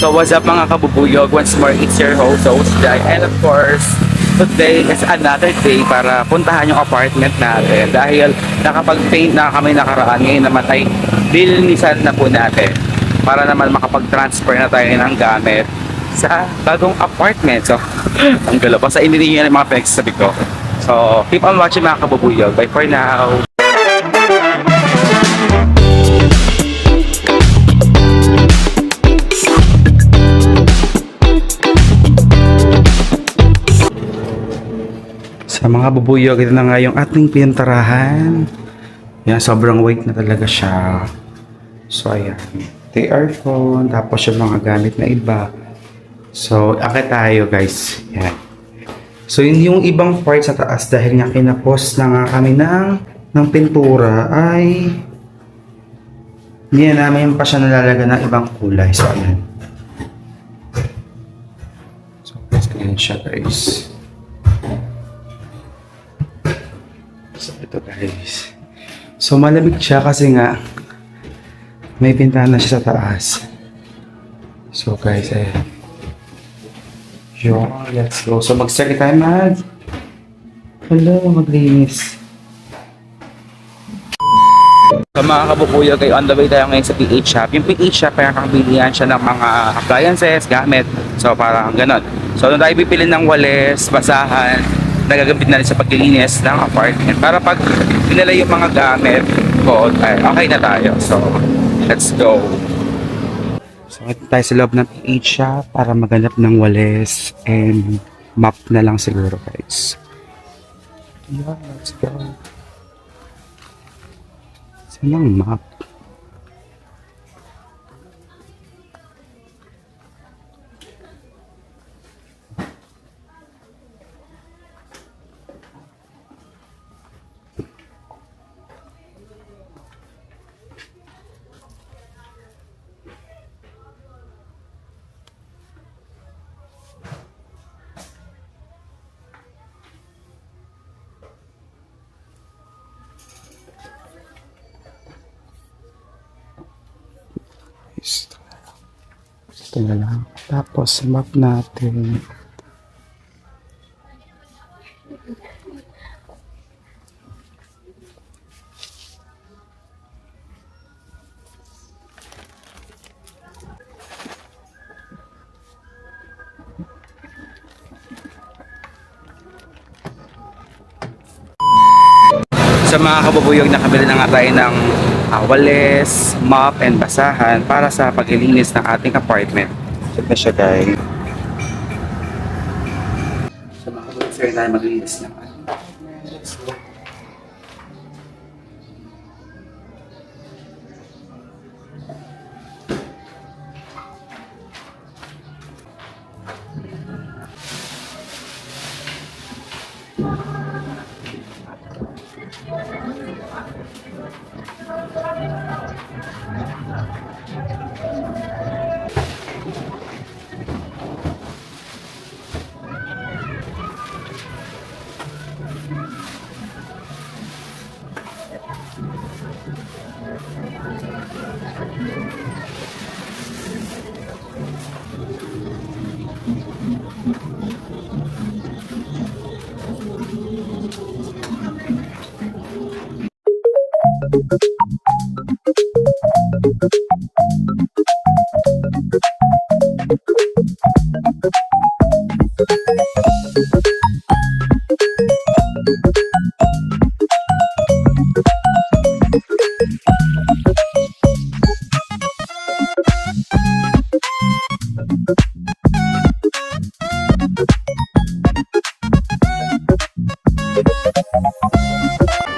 So what's up mga kabubuyog? Once more, it's your host Jai. And of course, today is another day para puntahan yung apartment natin. Dahil nakapag-paint na kami nakaraan, ngayon naman ay lilinisan na po natin para naman makapag-transfer na tayo ng gamit sa bagong apartment. So, ang gala pa sa inilihan ng mga pinagsasabi ko. So, keep on watching mga kabubuyog. Bye for now! Sa mga bubuyog, ito na nga yung ating pinturahan. Yan, sobrang white na talaga siya. So, ayan. Ito yung aircon, tapos yung mga gamit na iba. So, akit tayo guys. Yan. So, yung ibang parts sa taas, dahil nga kinapos na nga kami ng pintura, ay hindi na namin pa siya nalalaga ng ibang kulay. So, ayan. So, let's ganyan siya guys. So, ito guys. So, malamig siya kasi nga may pintana siya sa taas. So, guys, ayan. Yo, let's go. So, mag-start tayo maglinis. So, mga kabubuyog, on the way tayo ngayon sa PH Shop. Yung PH Shop, kaya kakabilihan siya ng mga appliances, gamit. So, parang ganon. So, doon tayo bibili ng walis, basahan, nagagamit na rin sa paglilinis ng apartment para pag pinala yung mga gamit ko, ay okay na tayo. So, let's go. So, ito tayo sa loob ng PH Shop para maghanap ng walis and map na lang siguro guys. Yeah, let's go. Saan ang map? Ito na lang. Tapos, map natin. Sa mga kabubuyog, nakabili na nga tayo ng walis, mop, and basahan para sa paglilinis ng ating apartment. Check na siya guys. Sa mga kabubuyog, sir, tayo maglinis ng ating apartment. Let's go.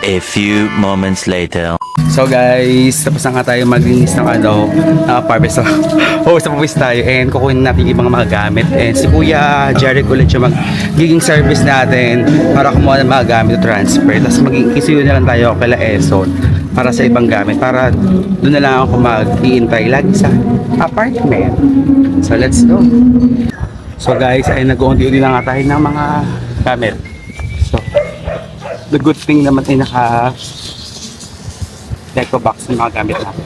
A few moments later. So guys, tapos na nga tayo maglinis ng apartment. So, sa pawis tayo and kukunin natin yung mga gamit. And si Kuya Jeric ulit yung magiging service natin para kumuha ng mga gamit o transfer. Tapos mag-isuyo na lang tayo kala Eson para sa ibang gamit. Para doon na lang ako mag-iintay lagi sa apartment. So let's go. So guys, ay nag-uunti-unti na nga tayo ng mga gamit. So, the good thing naman ay naka deco box ng mga gamit natin.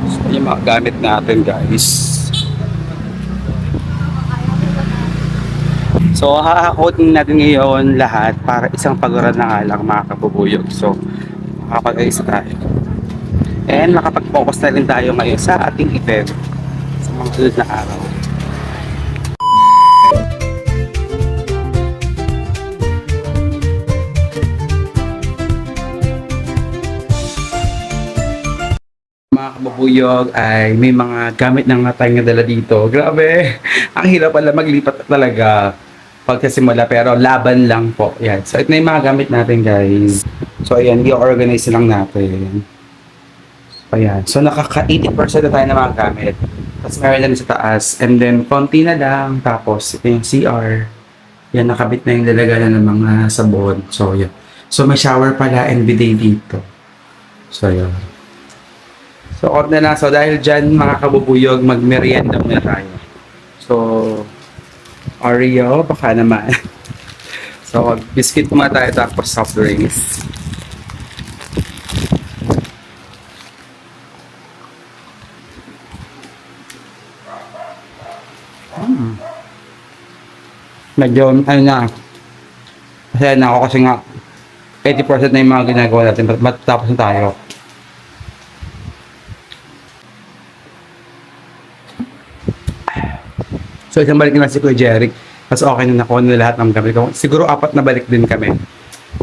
So, yung mga gamit natin guys. So, hahakotin natin ngayon lahat para isang paguran na nga lang mga kabubuyog. So, makapag-ayos na tayo. And makapag-focus na rin tayo ngayon sa ating event sa mga sunod na araw. Mga kabubuyog ay may mga gamit na nga tayong nadala dito. Grabe! Ang hirap pala maglipat talaga pagkasimula pero laban lang po. Yan. So ito na yung mga gamit natin guys. So ayan, i-organize lang natin. So ayan. So nakaka-80% na tayo ng mga gamit. Tapos meron lang sa taas. And then konti na lang. Tapos ito yung CR. Yan, nakabit na yung lalagayan ng mga sabon. So yan. So may shower pala and bidet dito. So yan. So, off na lang. So, dahil dyan, mga kabubuyog, magmerienda muna tayo. So, Oreo, baka naman. So, biscuit muna tayo, tapos soft drinks. Medyo, ano na, kasi na ako kasi nga, 80% na yung mga ginagawa natin, matapos na tayo. So, isang balik na si Kuya Jeric. Tapos okay na nakuha na lahat ng gamit ko. Siguro 4 na balik din kami.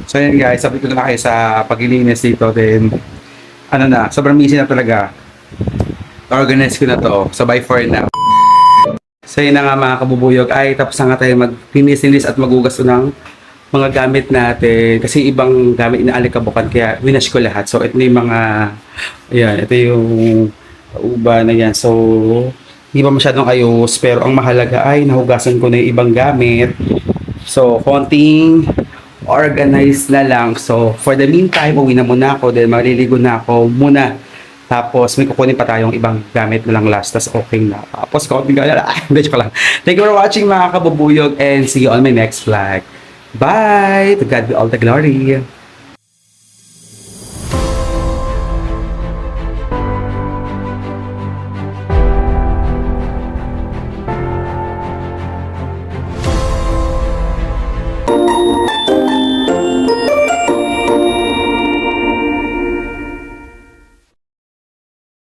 So, yun guys. Sabi ko na kayo sa paglilinis dito. Then, ano na, sobrang busy na talaga. Organize ko na to. So, bye for now. So, yun na nga mga kabubuyog. Ay, tapos na nga tayo mag-linis at magugas ng mga gamit natin. Kasi ibang gamit na alikabukan. Kaya, winash ko lahat. So, ito yung mga, ayan, ito yung uba na yan. So, hindi pa masyadong ayos, pero ang mahalaga ay nahugasan ko na yung ibang gamit. So, konting organized na lang. So, for the meantime, uwi na muna ako, then maliligo na ako muna. Tapos, may kukunin pa tayong ibang gamit na lang last, tas okay na. Tapos, konting gala. Hindi, joke lang. Thank you for watching mga kabubuyog and see you on my next vlog. Bye! To God be all the glory.